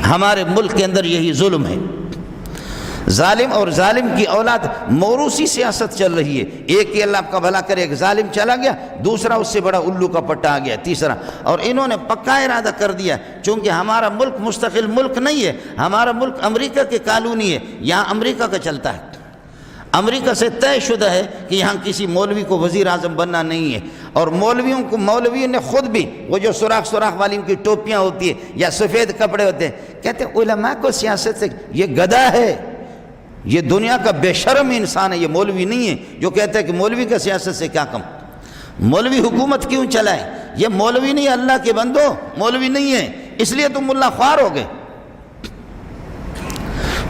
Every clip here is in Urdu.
ہمارے ملک کے اندر یہی ظلم ہے۔ ظالم اور ظالم کی اولاد موروثی سیاست چل رہی ہے، ایک کی اللہ آپ کا بھلا کرے، ایک ظالم چلا گیا، دوسرا اس سے بڑا الو کا پٹا آ گیا، تیسرا، اور انہوں نے پکا ارادہ کر دیا چونکہ ہمارا ملک مستقل ملک نہیں ہے، ہمارا ملک امریکہ کے کالونی ہے، یہاں امریکہ کا چلتا ہے، امریکہ سے طے شدہ ہے کہ یہاں کسی مولوی کو وزیر اعظم بننا نہیں ہے، اور مولویوں نے خود بھی وہ جو سوراخ والی ان کی ٹوپیاں ہوتی ہے یا سفید کپڑے ہوتے ہیں، کہتے ہیں علماء کو سیاست سے، یہ گدھا ہے، یہ دنیا کا بے شرم انسان ہے، یہ مولوی نہیں ہے جو کہتا ہے کہ مولوی کا سیاست سے کیا کم، مولوی حکومت کیوں چلائے، یہ مولوی نہیں، اللہ کے بندو مولوی نہیں ہے، اس لیے تم ملا خوار ہو گئے۔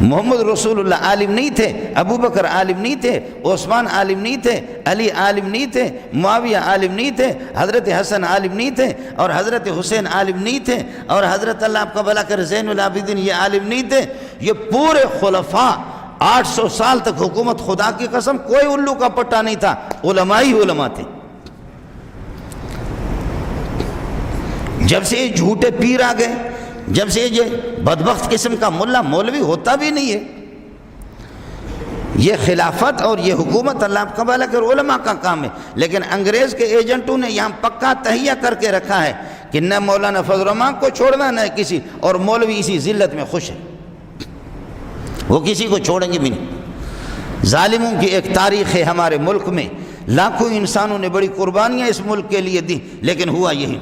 محمد رسول اللہ عالم نہیں تھے، ابو بکر عالم نہیں تھے، عثمان عالم نہیں تھے، علی عالم نہیں تھے، معاویہ عالم نہیں تھے، حضرت حسن عالم نہیں تھے، اور حضرت حسین عالم نہیں تھے، اور حضرت اللہ آپ کا بھلا کر زین العابدین یہ عالم نہیں تھے، یہ پورے خلفاء 800 سال تک حکومت، خدا کی قسم کوئی الو کا پٹا نہیں تھا، علماء ہی علماء تھے۔ جب سے یہ جھوٹے پیر آ گئے، جب سے یہ بدبخت قسم کا ملا مولوی ہوتا بھی نہیں ہے، یہ خلافت اور یہ حکومت اللہ آپ کا بھلا کر علماء کا کام ہے، لیکن انگریز کے ایجنٹوں نے یہاں پکا تہیہ کر کے رکھا ہے کہ نہ مولانا فضل الرحمان کو چھوڑنا نہ کسی، اور مولوی اسی ذلت میں خوش ہے، وہ کسی کو چھوڑیں گے بھی نہیں۔ ظالموں کی ایک تاریخ ہے ہمارے ملک میں، لاکھوں انسانوں نے بڑی قربانیاں اس ملک کے لیے دی، لیکن ہوا یہی۔